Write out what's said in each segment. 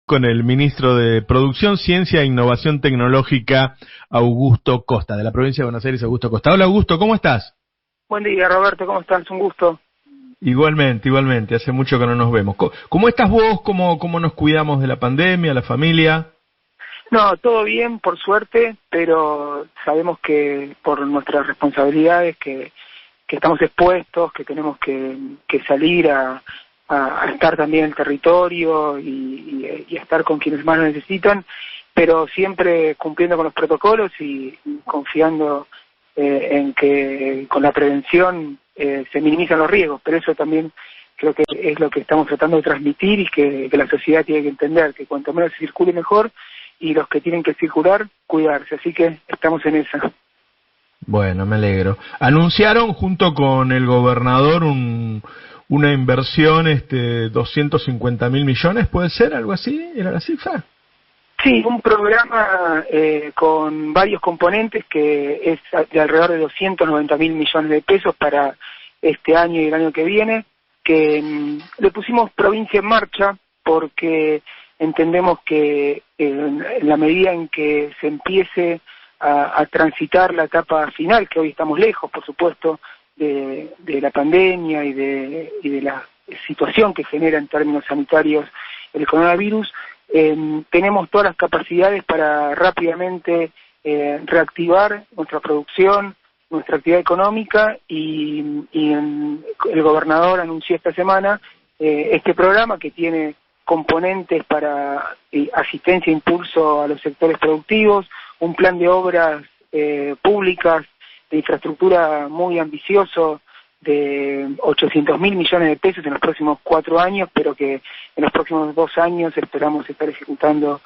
Con el ministro de Producción, Ciencia e Innovación Tecnológica, Augusto Costa, de la provincia de Buenos Aires, Augusto Costa. Hola Augusto, ¿cómo estás? Buen día, Roberto, ¿cómo estás? Un gusto. Igualmente, hace mucho que no nos vemos. ¿Cómo estás vos? ¿Cómo nos cuidamos de la pandemia, la familia? No, todo bien, por suerte, pero sabemos que por nuestras responsabilidades que estamos expuestos, que tenemos que salir a estar también en el territorio y a estar con quienes más lo necesitan, pero siempre cumpliendo con los protocolos y confiando en que con la prevención se minimizan los riesgos, pero eso también creo que es lo que estamos tratando de transmitir y que la sociedad tiene que entender, que cuanto menos se circule mejor, y los que tienen que circular, cuidarse, así que estamos en esa. Bueno, me alegro. Anunciaron junto con el gobernador una inversión, 250.000 millones, ¿puede ser? ¿Algo así? ¿Era la cifra? Sí, un programa con varios componentes que es de alrededor de 290.000 millones de pesos para este año y el año que viene, que le pusimos provincia en marcha porque entendemos que en la medida en que se empiece a transitar la etapa final, que hoy estamos lejos, por supuesto, de la pandemia y de la situación que genera en términos sanitarios el coronavirus, tenemos todas las capacidades para rápidamente reactivar nuestra producción, nuestra actividad económica y el gobernador anunció esta semana este programa que tiene componentes para asistencia e impulso a los sectores productivos, un plan de obras públicas de infraestructura muy ambicioso de 800.000 millones de pesos en los próximos 4 años, pero que en los próximos 2 años esperamos estar ejecutando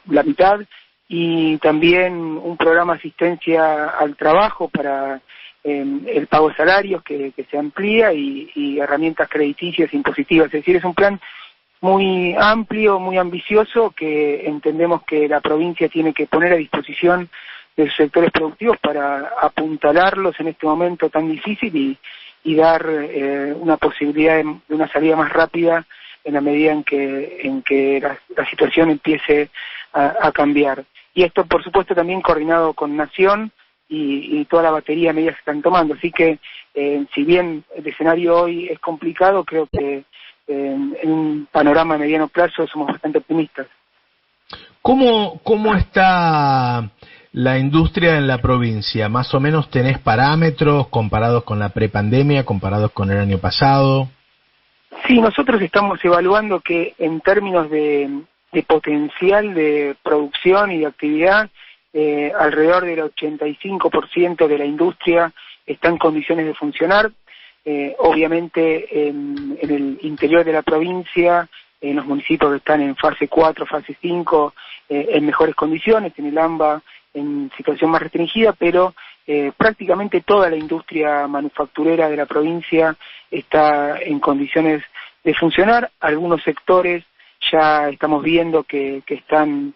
la mitad, y también un programa de asistencia al trabajo para el pago de salarios que se amplía y herramientas crediticias e impositivas. Es decir, es un plan muy amplio, muy ambicioso, que entendemos que la provincia tiene que poner a disposición de sus sectores productivos para apuntalarlos en este momento tan difícil y dar una posibilidad de una salida más rápida en la medida en que la situación empiece a cambiar. Y esto, por supuesto, también coordinado con Nación y toda la batería de medidas que están tomando. Así que, si bien el escenario hoy es complicado, creo que en un panorama de mediano plazo somos bastante optimistas. ¿Cómo está la industria en la provincia? ¿Más o menos tenés parámetros comparados con la prepandemia, comparados con el año pasado? Sí, nosotros estamos evaluando que en términos de potencial de producción y de actividad, alrededor del 85% de la industria está en condiciones de funcionar. Obviamente en el interior de la provincia, en los municipios que están en fase 4, fase 5, en mejores condiciones, en el AMBA en situación más restringida, pero prácticamente toda la industria manufacturera de la provincia está en condiciones de funcionar. Algunos sectores ya estamos viendo que están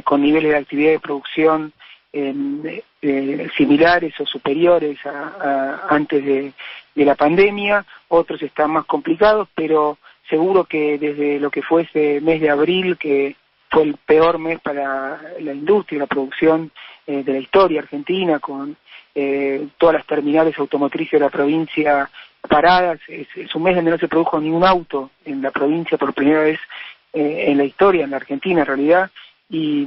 con niveles de actividad de producción similares o superiores a antes de la pandemia, otros están más complicados, pero seguro que desde lo que fue ese mes de abril, que fue el peor mes para la industria y la producción de la historia argentina, con todas las terminales automotrices de la provincia paradas, es un mes donde no se produjo ningún auto en la provincia por primera vez en la historia, en la Argentina en realidad, y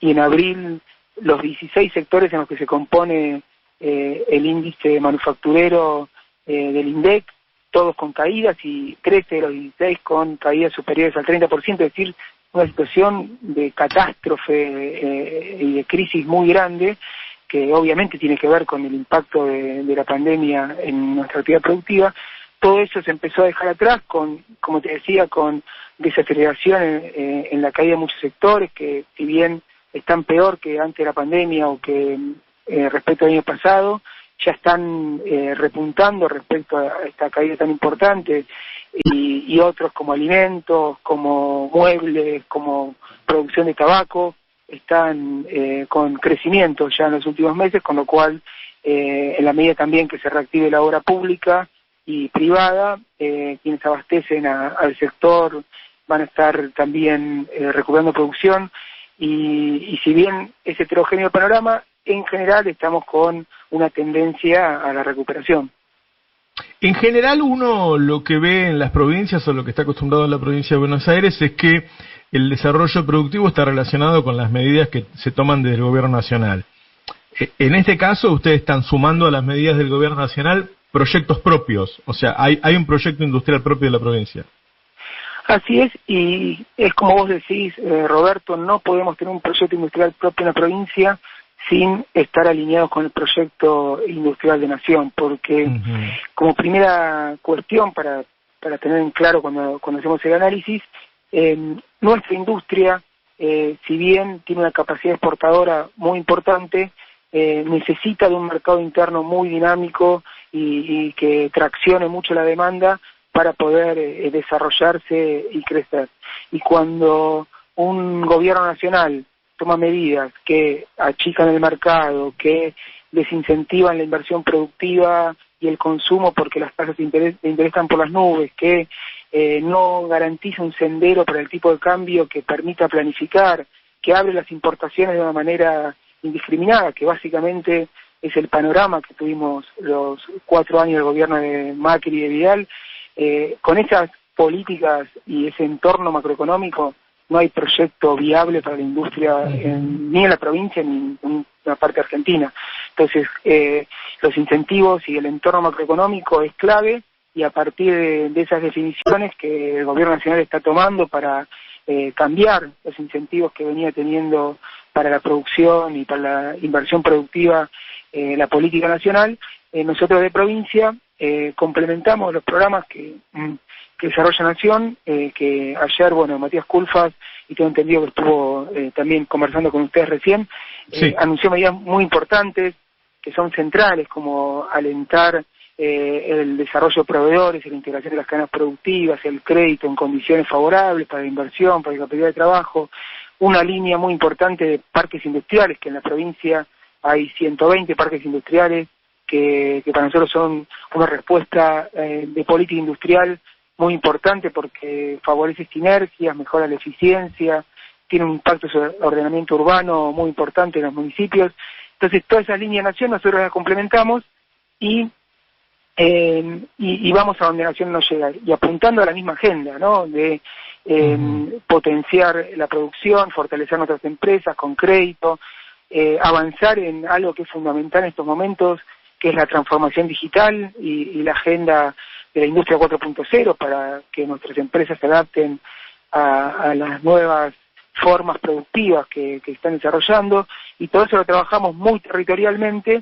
en abril los 16 sectores en los que se compone el índice manufacturero del INDEC, todos con caídas, y 13 de los 16 con caídas superiores al 30%, es decir, una situación de catástrofe y de crisis muy grande, que obviamente tiene que ver con el impacto de la pandemia en nuestra actividad productiva. Todo eso se empezó a dejar atrás, como te decía, con desaceleración en la caída de muchos sectores, que si bien están peor que antes de la pandemia o que respecto al año pasado, ya están repuntando respecto a esta caída tan importante, y otros como alimentos, como muebles, como producción de tabaco, están con crecimiento ya en los últimos meses, con lo cual en la medida también que se reactive la obra pública y privada, quienes abastecen al sector van a estar también recuperando producción, y si bien es heterogéneo el panorama, en general estamos con una tendencia a la recuperación. En general uno lo que ve en las provincias o lo que está acostumbrado en la provincia de Buenos Aires es que el desarrollo productivo está relacionado con las medidas que se toman desde el gobierno nacional. En este caso ustedes están sumando a las medidas del gobierno nacional proyectos propios, o sea, hay un proyecto industrial propio de la provincia. Así es, y es como vos decís, Roberto, no podemos tener un proyecto industrial propio en la provincia sin estar alineados con el proyecto industrial de Nación, porque como primera cuestión para tener en claro cuando hacemos el análisis, nuestra industria, si bien tiene una capacidad exportadora muy importante, necesita de un mercado interno muy dinámico y que traccione mucho la demanda para poder desarrollarse y crecer. Y cuando un gobierno nacional toma medidas que achican el mercado, que desincentivan la inversión productiva y el consumo porque las tasas de interés están por las nubes, que no garantiza un sendero para el tipo de cambio que permita planificar, que abre las importaciones de una manera indiscriminada, que básicamente es el panorama que tuvimos los 4 años del gobierno de Macri y de Vidal. Con esas políticas y ese entorno macroeconómico no hay proyecto viable para la industria ni en la provincia ni en una parte argentina. Entonces, los incentivos y el entorno macroeconómico es clave, y a partir de esas definiciones que el gobierno nacional está tomando para cambiar los incentivos que venía teniendo para la producción y para la inversión productiva la política nacional, nosotros de provincia complementamos los programas que desarrolla Nación, que ayer, Matías Culfas, y tengo entendido que estuvo también conversando con ustedes recién, sí, anunció medidas muy importantes que son centrales, como alentar el desarrollo de proveedores, la integración de las cadenas productivas, el crédito en condiciones favorables para la inversión, para la capacidad de trabajo, una línea muy importante de parques industriales, que en la provincia hay 120 parques industriales, que para nosotros son una respuesta de política industrial muy importante porque favorece sinergias, mejora la eficiencia, tiene un impacto sobre el ordenamiento urbano muy importante en los municipios. Entonces, toda esa línea de Nación nosotros la complementamos y vamos a donde Nación nos llega, y apuntando a la misma agenda, ¿no? De potenciar la producción, fortalecer nuestras empresas con crédito, avanzar en algo que es fundamental en estos momentos, que es la transformación digital y la agenda de la industria 4.0 para que nuestras empresas se adapten a las nuevas formas productivas que están desarrollando, y todo eso lo trabajamos muy territorialmente,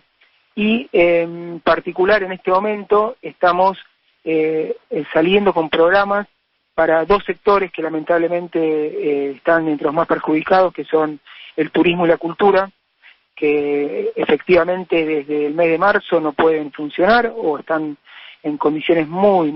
y en particular en este momento estamos saliendo con programas para 2 sectores que lamentablemente están entre los más perjudicados, que son el turismo y la cultura, que efectivamente desde el mes de marzo no pueden funcionar o están en condiciones muy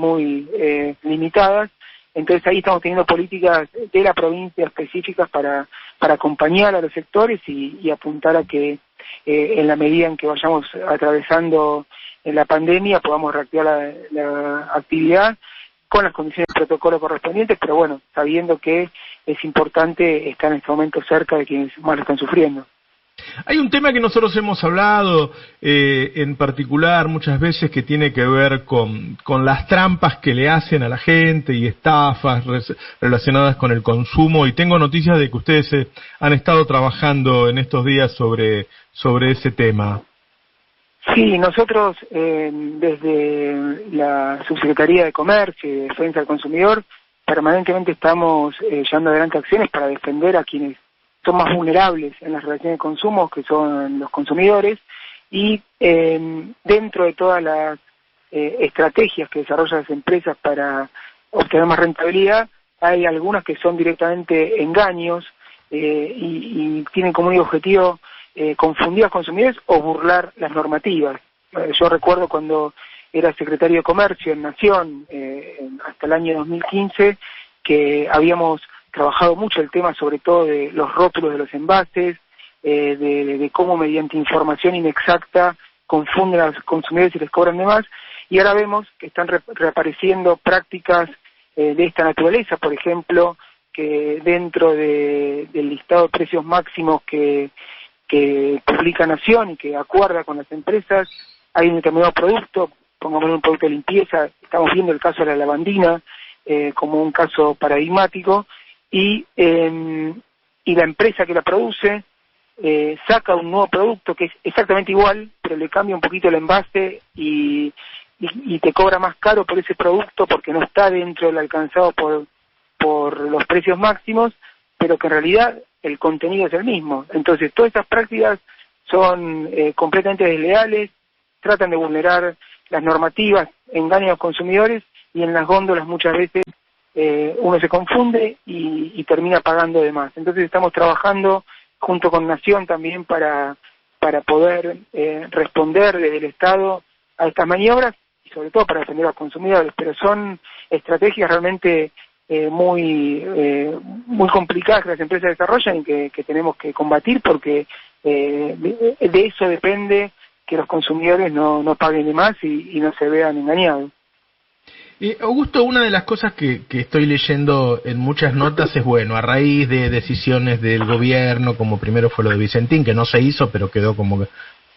limitadas. Entonces ahí estamos teniendo políticas de la provincia específicas para acompañar a los sectores y apuntar a que en la medida en que vayamos atravesando la pandemia podamos reactivar la actividad con las condiciones de protocolo correspondientes, pero sabiendo que es importante estar en este momento cerca de quienes más lo están sufriendo. Hay un tema que nosotros hemos hablado en particular muchas veces, que tiene que ver con las trampas que le hacen a la gente y estafas relacionadas con el consumo, y tengo noticias de que ustedes han estado trabajando en estos días sobre ese tema. Sí, nosotros desde la Subsecretaría de Comercio y Defensa del Consumidor permanentemente estamos llevando adelante acciones para defender a quienes son más vulnerables en las relaciones de consumo, que son los consumidores, y dentro de todas las estrategias que desarrollan las empresas para obtener más rentabilidad, hay algunas que son directamente engaños y tienen como único objetivo confundir a los consumidores o burlar las normativas. Yo recuerdo cuando era secretario de Comercio en Nación, hasta el año 2015, que habíamos trabajado mucho el tema sobre todo de los rótulos de los envases, de cómo mediante información inexacta confunden a los consumidores y les cobran de más, y ahora vemos que están reapareciendo prácticas de esta naturaleza, por ejemplo, que dentro del listado de precios máximos que publica Nación y que acuerda con las empresas, hay un determinado producto, pongamos un producto de limpieza, estamos viendo el caso de la lavandina como un caso paradigmático, y la empresa que la produce saca un nuevo producto que es exactamente igual, pero le cambia un poquito el envase y te cobra más caro por ese producto porque no está dentro del alcanzado por los precios máximos, pero que en realidad el contenido es el mismo. Entonces, todas estas prácticas son completamente desleales, tratan de vulnerar las normativas, engañan a los consumidores, y en las góndolas muchas veces uno se confunde y termina pagando de más. Entonces estamos trabajando junto con Nación también para poder responder desde el Estado a estas maniobras y sobre todo para defender a los consumidores, pero son estrategias realmente muy complicadas que las empresas desarrollan y que tenemos que combatir, porque de eso depende que los consumidores no paguen de más y no se vean engañados. Augusto, una de las cosas que estoy leyendo en muchas notas es, bueno, a raíz de decisiones del gobierno, como primero fue lo de Vicentín, que no se hizo, pero quedó como que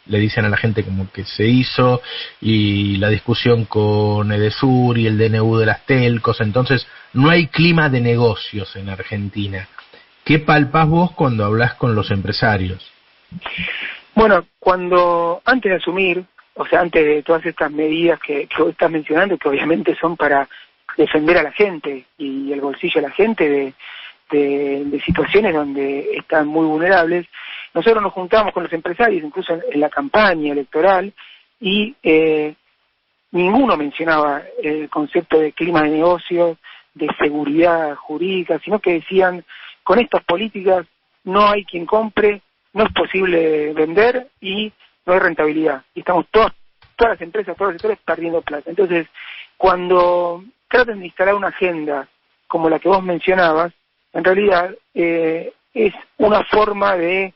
le dicen a la gente como que se hizo, y la discusión con Edesur y el DNU de las telcos, entonces no hay clima de negocios en Argentina. ¿Qué palpás vos cuando hablas con los empresarios? Bueno, antes de asumir, o sea, antes de todas estas medidas que vos estás mencionando, que obviamente son para defender a la gente y el bolsillo de la gente de situaciones donde están muy vulnerables, nosotros nos juntamos con los empresarios, incluso en la campaña electoral, y ninguno mencionaba el concepto de clima de negocios, de seguridad jurídica, sino que decían, con estas políticas no hay quien compre, no es posible vender y no hay rentabilidad. Y estamos todas las empresas, todos los sectores perdiendo plata. Entonces, cuando tratan de instalar una agenda como la que vos mencionabas, en realidad es una forma de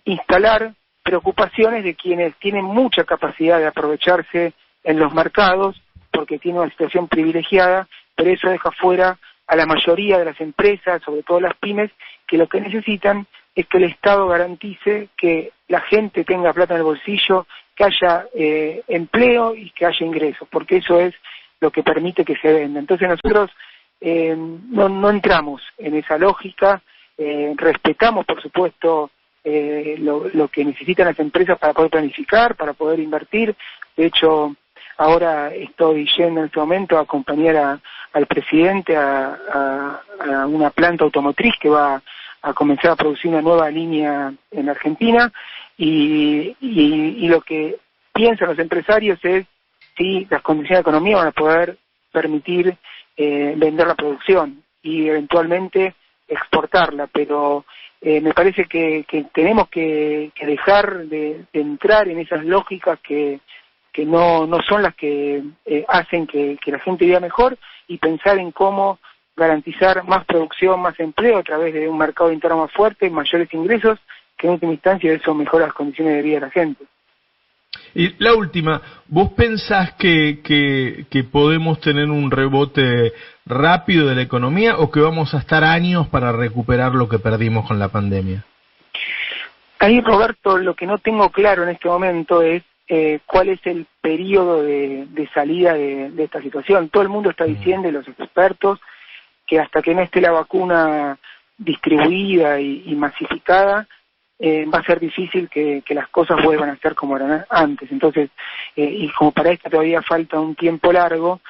instalar preocupaciones de quienes tienen mucha capacidad de aprovecharse en los mercados porque tienen una situación privilegiada, pero eso deja fuera a la mayoría de las empresas, sobre todo las pymes, que lo que necesitan es que el Estado garantice que la gente tenga plata en el bolsillo, que haya empleo y que haya ingresos, porque eso es lo que permite que se venda. Entonces nosotros no entramos en esa lógica, respetamos por supuesto lo que necesitan las empresas para poder planificar, para poder invertir. De hecho, ahora estoy yendo en este momento a acompañar al presidente a una planta automotriz que va a comenzar a producir una nueva línea en Argentina, y lo que piensan los empresarios es si las condiciones de economía van a poder permitir vender la producción y eventualmente exportarla, pero me parece que tenemos que dejar de entrar en esas lógicas que no son las que hacen que la gente viva mejor, y pensar en cómo garantizar más producción, más empleo a través de un mercado interno más fuerte, mayores ingresos, que en última instancia eso mejora las condiciones de vida de la gente. Y la última, ¿vos pensás que podemos tener un rebote rápido de la economía o que vamos a estar años para recuperar lo que perdimos con la pandemia? Ahí, Roberto, lo que no tengo claro en este momento es cuál es el periodo de salida de esta situación. Todo el mundo está diciendo, y los expertos, que hasta que no esté la vacuna distribuida y masificada, va a ser difícil que las cosas vuelvan a ser como eran antes. Entonces, y como para esto todavía falta un tiempo largo,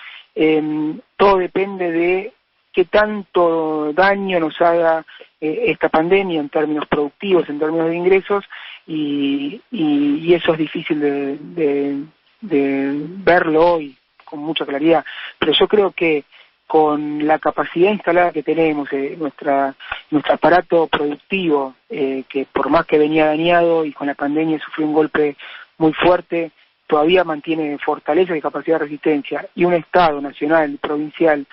todo depende de qué tanto daño nos haga esta pandemia en términos productivos, en términos de ingresos, y eso es difícil de verlo hoy con mucha claridad. Pero yo creo que con la capacidad instalada que tenemos, nuestro aparato productivo, que por más que venía dañado y con la pandemia sufrió un golpe muy fuerte, todavía mantiene fortaleza y capacidad de resistencia, y un Estado nacional, provincial,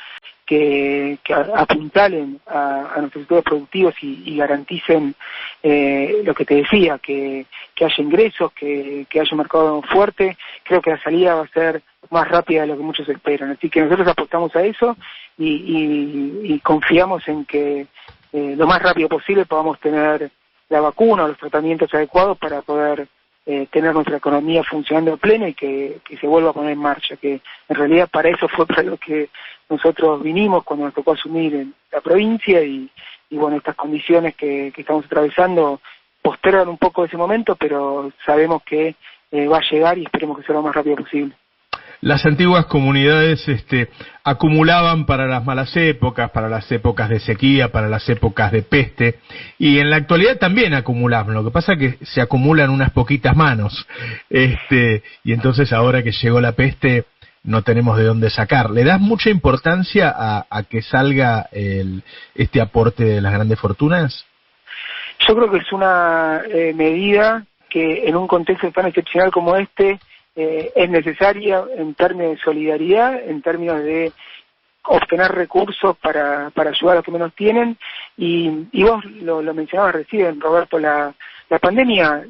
que apuntalen a nuestros sectores productivos y garanticen lo que te decía, que haya ingresos, que haya un mercado fuerte. Creo que la salida va a ser más rápida de lo que muchos esperan. Así que nosotros apostamos a eso y confiamos en que lo más rápido posible podamos tener la vacuna o los tratamientos adecuados para poder tener nuestra economía funcionando a pleno y que se vuelva a poner en marcha, que en realidad para eso fue para lo que nosotros vinimos cuando nos tocó asumir en la provincia y bueno, estas condiciones que estamos atravesando postergan un poco ese momento, pero sabemos que va a llegar y esperemos que sea lo más rápido posible. Las antiguas comunidades acumulaban para las malas épocas, para las épocas de sequía, para las épocas de peste, y en la actualidad también acumulaban. Lo que pasa es que se acumulan unas poquitas manos, y entonces ahora que llegó la peste no tenemos de dónde sacar. ¿Le das mucha importancia a que salga este aporte de las grandes fortunas? Yo creo que es una medida que en un contexto tan excepcional como este es necesaria en términos de solidaridad, en términos de obtener recursos para ayudar a los que menos tienen, y vos lo mencionabas recién, Roberto, la pandemia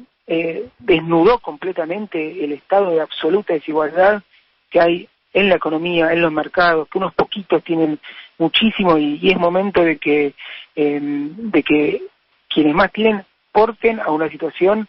desnudó completamente el estado de absoluta desigualdad que hay en la economía, en los mercados, que unos poquitos tienen muchísimo y es momento de que quienes más tienen porten a una situación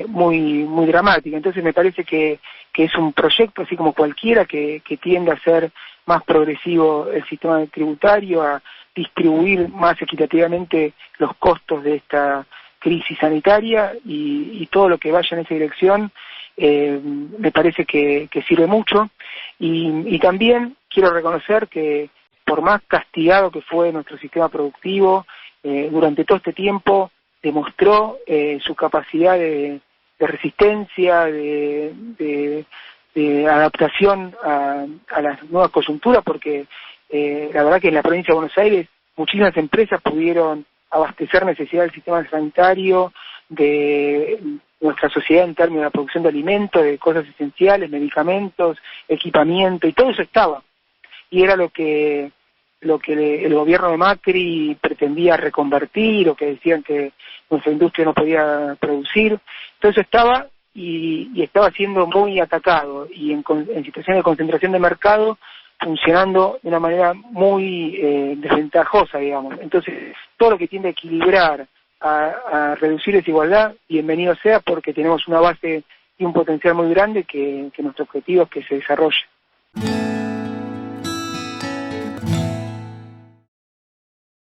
muy dramática. Entonces me parece que es un proyecto así como cualquiera que tiende a ser más progresivo el sistema tributario, a distribuir más equitativamente los costos de esta crisis sanitaria y todo lo que vaya en esa dirección me parece que sirve mucho y también quiero reconocer que por más castigado que fue nuestro sistema productivo durante todo este tiempo demostró su capacidad de resistencia, de adaptación a las nuevas coyunturas, porque la verdad que en la provincia de Buenos Aires muchísimas empresas pudieron abastecer necesidades del sistema sanitario, de nuestra sociedad en términos de la producción de alimentos, de cosas esenciales, medicamentos, equipamiento, y todo eso estaba. Y era lo que el gobierno de Macri pretendía reconvertir, o que decían que nuestra industria no podía producir. Todo eso estaba y estaba siendo muy atacado y en situaciones de concentración de mercado funcionando de una manera muy desventajosa, digamos. Entonces, todo lo que tiende a equilibrar, a reducir desigualdad, bienvenido sea, porque tenemos una base y un potencial muy grande que nuestro objetivo es que se desarrolle.